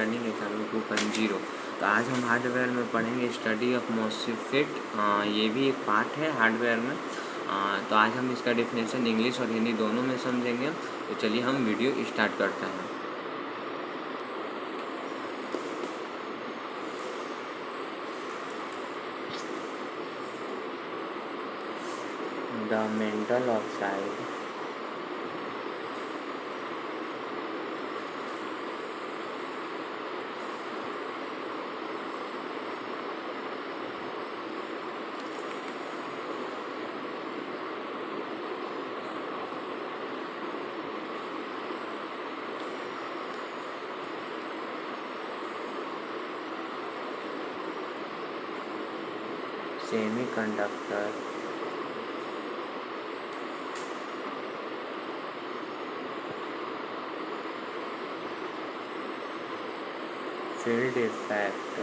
Learning exam 2.0। तो आज हम हार्डवेयर में पढ़ेंगे स्टडी ऑफ मोस्फेट। ये भी एक पार्ट है हार्डवेयर में। तो आज हम इसका डेफिनेशन इंग्लिश और हिंदी दोनों में समझेंगे। तो चलिए हम वीडियो स्टार्ट करते हैं। The metal oxide semiconductor field effect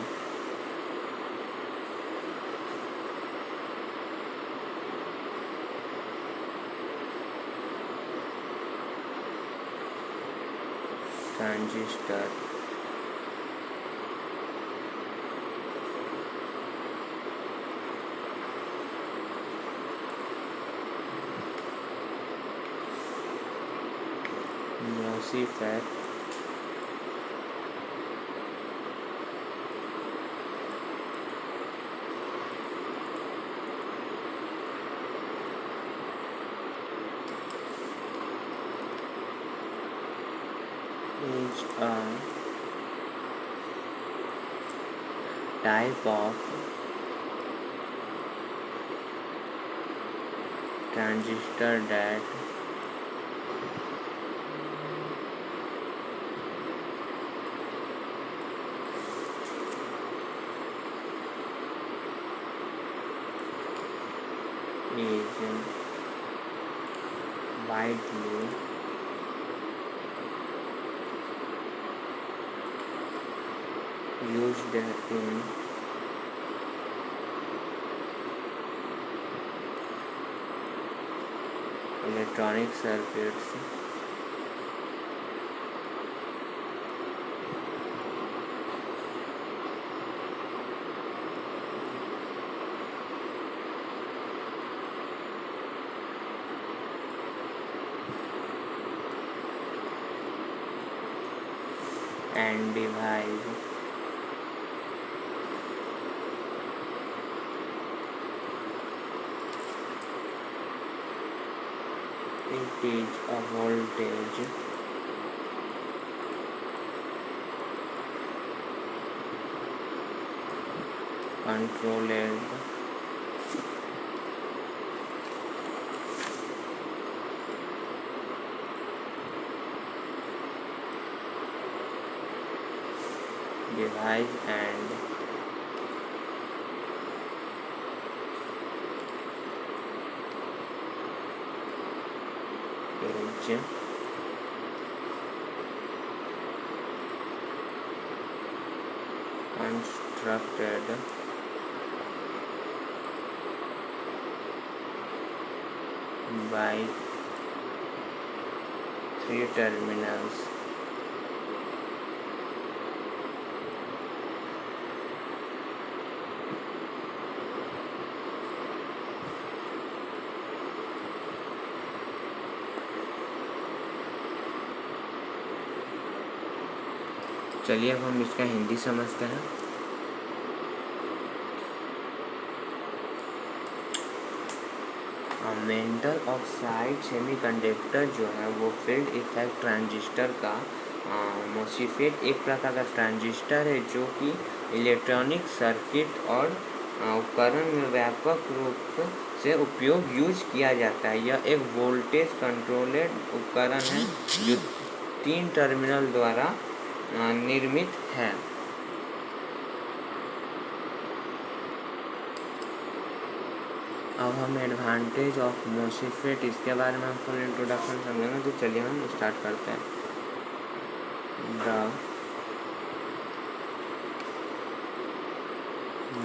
transistor MOSFET is a type of transistor that is widely used in electronic circuits and device it is a voltage controlled device and is constructed by 3 terminals चलिए अब हम इसका हिंदी समझते हैं। Metal oxide semiconductor जो है वो field effect transistor का मोस्फेट एक प्रकार का ट्रांजिस्टर है जो कि इलेक्ट्रॉनिक सर्किट और उपकरण में व्यापक रूप से यूज किया जाता है। यह एक वोल्टेज कंट्रोल्ड उपकरण है जो 3 टर्मिनल द्वारा निर्मित है। अब हम एडवांटेज ऑफ मोस्फेट इसके बारे में हम फुल इंट्रोडक्शन समझेंगे। तो चलिए हम स्टार्ट करते हैं। The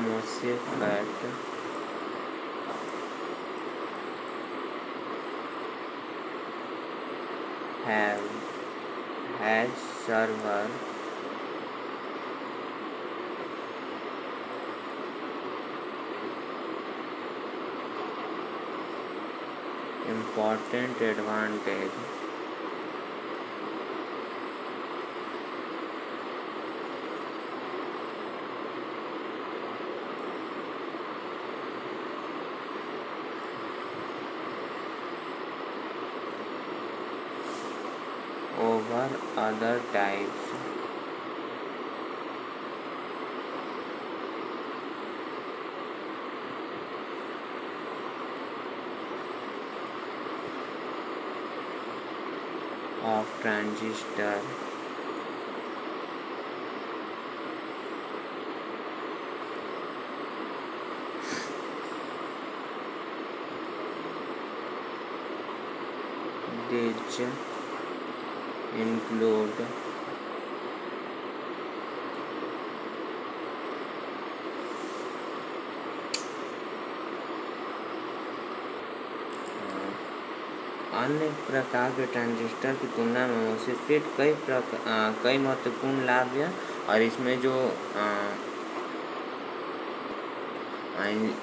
MOSFET has served important advantage over other types of transistor. These include अन्य प्रकार के ट्रांजिस्टर की तुलना में मोसिफेट कई महत्वपूर्ण लाभ है। और इसमें जो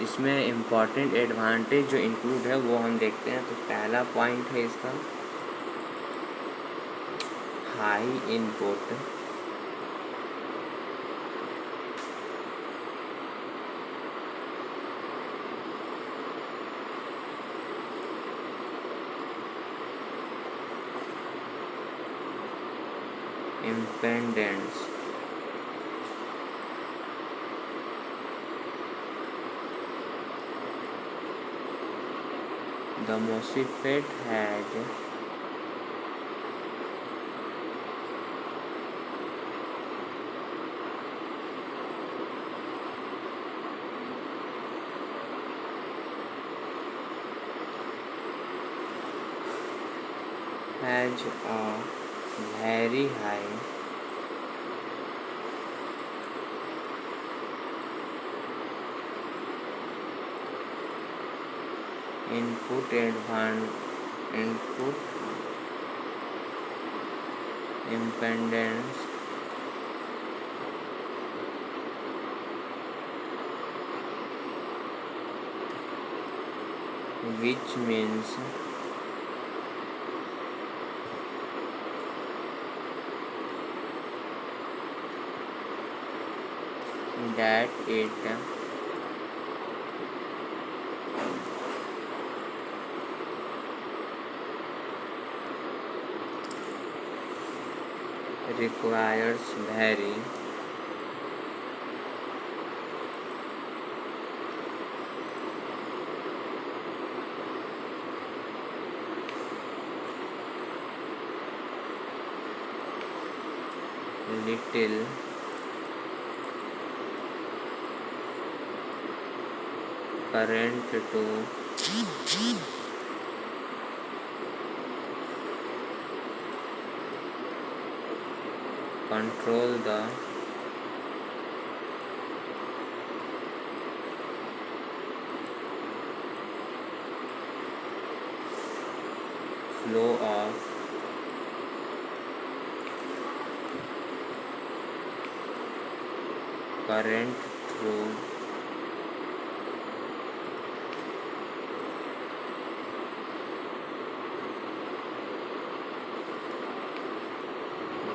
इसमें इम्पॉर्टेंट एडवांटेज जो इंक्लूड है वो हम देखते हैं। तो पहला पॉइंट है इसका high input impedance. The MOSFET has a very high input impedance which means that it requires very little current to control the flow of current through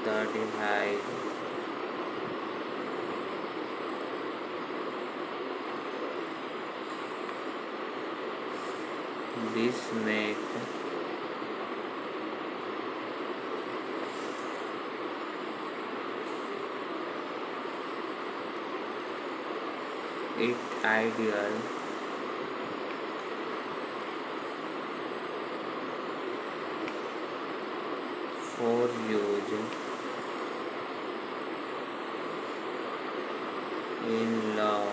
the device. This makes it ideal for use in low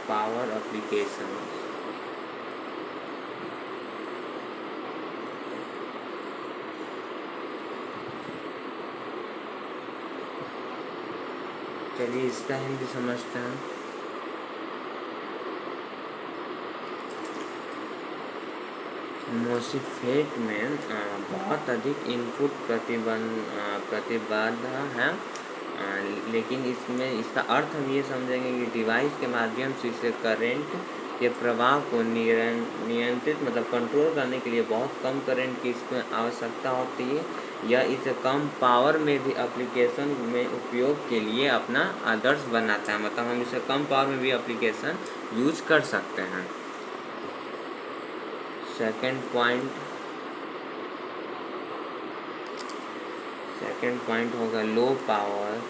power applications. चलिए इसका हिंदी समझते हैं। मोसिफेट में बहुत अधिक input प्रतिबाधा है लेकिन इसमें इसका अर्थ हम ये समझेंगे कि डिवाइस के माध्यम से इसे करंट के प्रवाह को नियंत्रित मतलब कंट्रोल करने के लिए बहुत कम करंट की इसमें आवश्यकता होती है। यह इसे कम पावर में भी एप्लीकेशन में उपयोग के लिए अपना आदर्श बनाता है, मतलब हम इसे कम पावर में भी एप्लीकेशन यूज कर सकते हैं। सेकंड पॉइंट होगा low power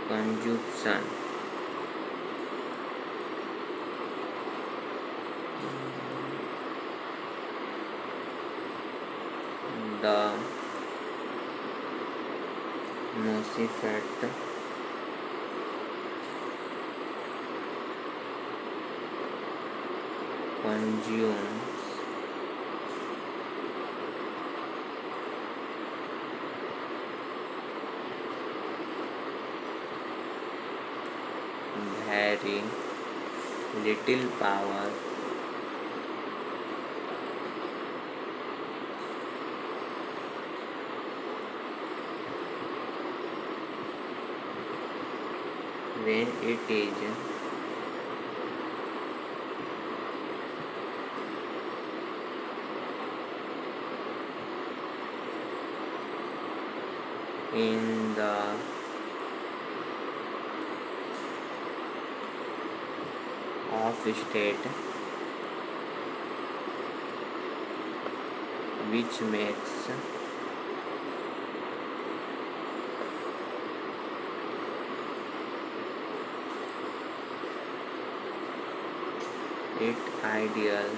consumption. The MOSFET consumes very little power when it is in the off state, which makes it ideal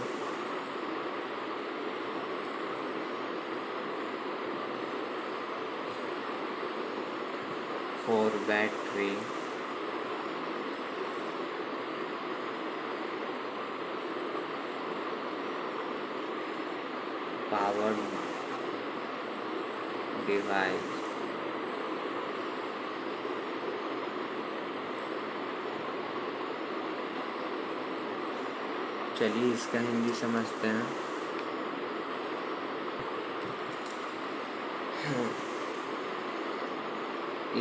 for battery powered device। चलिए इसका हिंदी समझते हैं।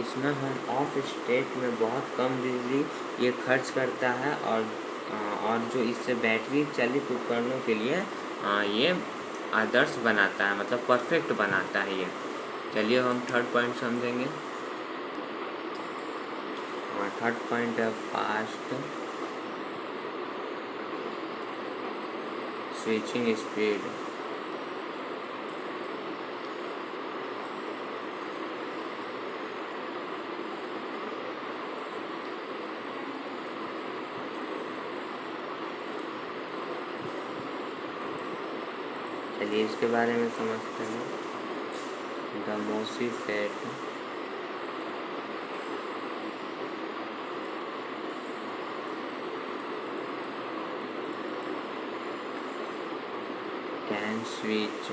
इसमें हम ऑफ स्टेट में बहुत कम बिजली ये खर्च करता है और जो इससे बैटरी चालित उपकरणों के लिए ये आदर्श बनाता है, मतलब परफेक्ट बनाता है ये। चलिए हम थर्ड पॉइंट समझेंगे। थर्ड पॉइंट है फास्ट स्विचिंग स्पीड। चलिए इसके बारे में समझते हैं। The MOSFET can switch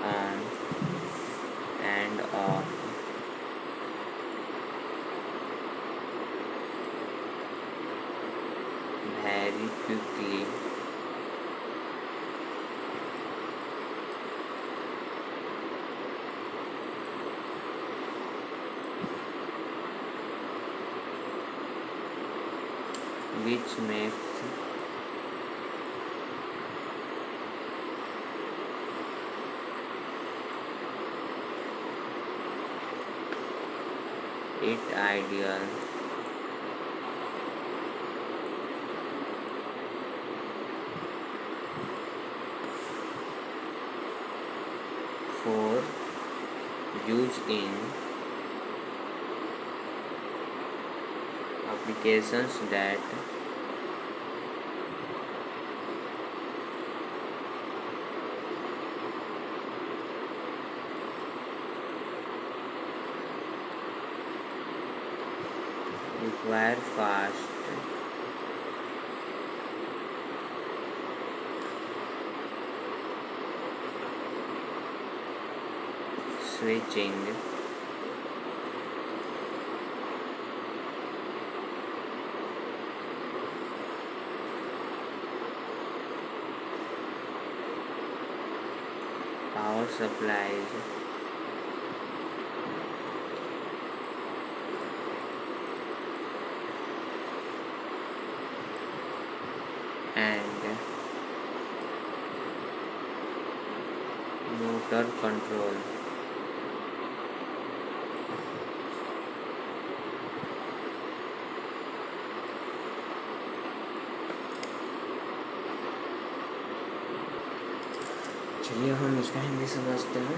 on and off very quickly which makes it ideal for use in applications that require fast switching. Power supplies. And motor control. चलिए हम इसका हिंदी समझते हैं।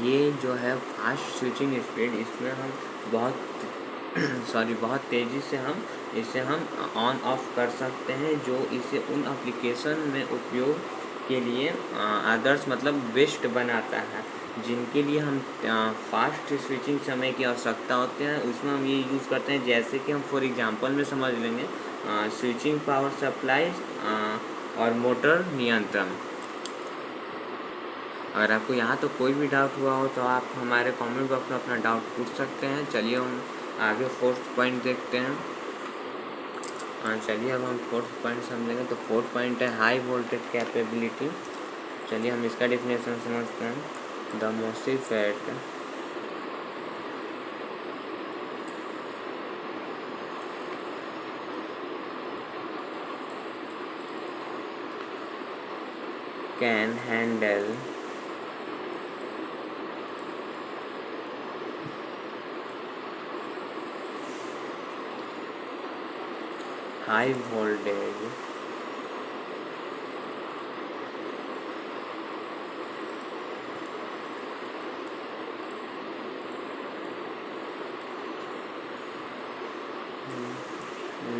ये जो है फास्ट स्विचिंग स्पीड, इसमें हम बहुत तेज़ी से हम इसे ऑन ऑफ कर सकते हैं, जो इसे उन एप्लीकेशन में उपयोग के लिए आदर्श मतलब बेस्ट बनाता है, जिनके लिए हम फास्ट स्विचिंग समय की आवश्यकता होती है। उसमें हम ये यूज़ करते हैं, जैसे कि हम फॉर एग्जांपल में समझ लेंगे स्विचिंग पावर सप्लाई और मोटर नियंत्रण। अगर आपको यहाँ तो कोई भी डाउट हुआ हो तो आप हमारे कमेंट बॉक्स में अपना डाउट पूछ सकते हैं। चलिए हम आगे फोर्थ पॉइंट देखते हैं। चलिए अब हम फोर्थ पॉइंट समझेंगे। तो फोर्थ पॉइंट है हाई वोल्टेज कैपेबिलिटी। चलिए हम इसका डेफिनेशन समझते हैं। The MOSFET can handle high voltage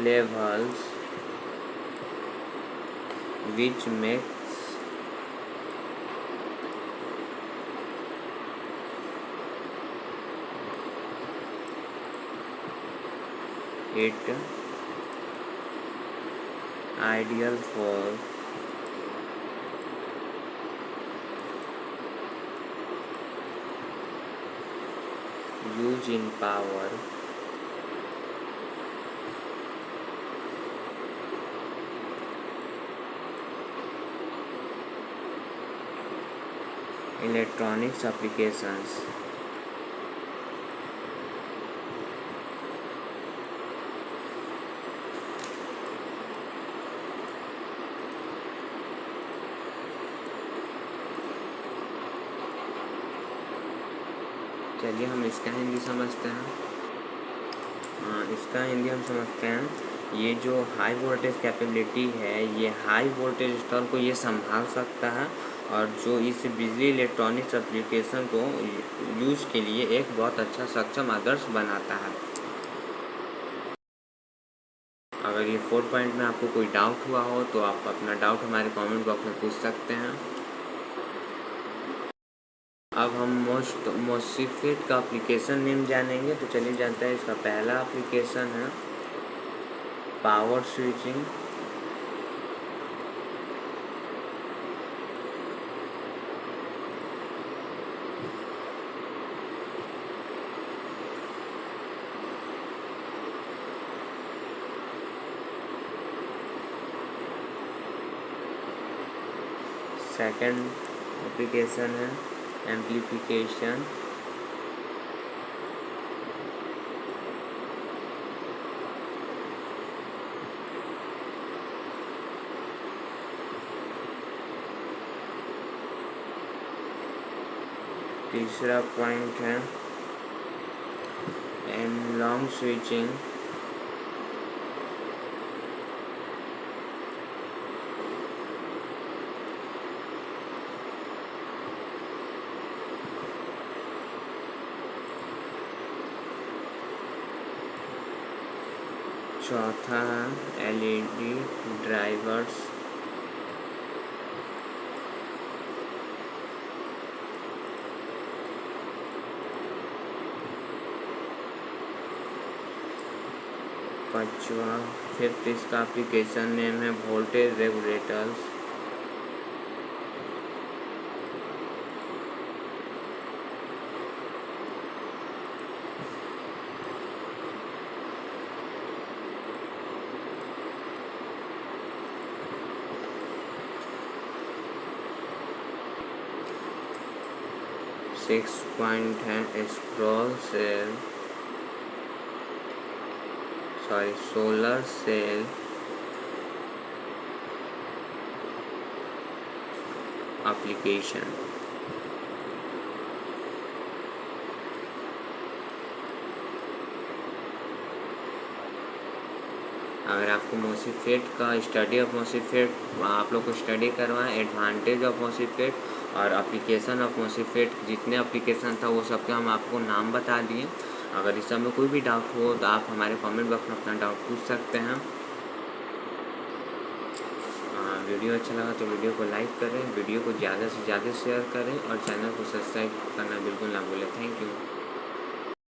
levels, which makes it ideal for use in power electronics applications. चलिए हम इसका हिंदी समझते हैं। इसका हिंदी हम समझते हैं। ये जो हाई वोल्टेज कैपेबिलिटी है, ये हाई वोल्टेज स्तर को ये संभाल सकता है, और जो इस बिजली इलेक्ट्रॉनिक्स एप्लीकेशन को यूज़ के लिए एक बहुत अच्छा सक्षम आदर्श बनाता है। अगर ये फोर्थ पॉइंट में आपको कोई डाउट हुआ हो तो आप अपना डाउट हमारे कमेंट बॉक्स में पूछ सकते हैं। अब हम मोसीफेट का एप्लीकेशन नेम जानेंगे। तो चलिए जानते हैं। इसका पहला एप्लीकेशन है पावर स्विचिंग। सेकंड एप्लीकेशन है एम्प्लीफिकेशन। तीसरा पॉइंट है एनालॉग स्विचिंग। चौथा है एलईडी ड्राइवर्स। पांचवा फिफ्थ इसका एप्लीकेशन नेम है वोल्टेज रेगुलेटर्स। 6 पॉइंट है सोलर सेल एप्लीकेशन। अगर आपको मोसीफेट का स्टडी ऑफ मोसीफेट आप लोग को स्टडी करवाएं, एडवांटेज ऑफ मोसीफेट और एप्लीकेशन ऑफ मोसीफेट, जितने एप्लीकेशन था वो सबके हम आपको नाम बता दिए। अगर इस सब में कोई भी डाउट हो तो आप हमारे कमेंट बॉक्स में अपना डाउट पूछ सकते हैं। वीडियो अच्छा लगा तो वीडियो को लाइक करें, वीडियो को ज़्यादा से ज़्यादा शेयर करें और चैनल को सब्सक्राइब करना बिल्कुल ना भूलें। Thank you.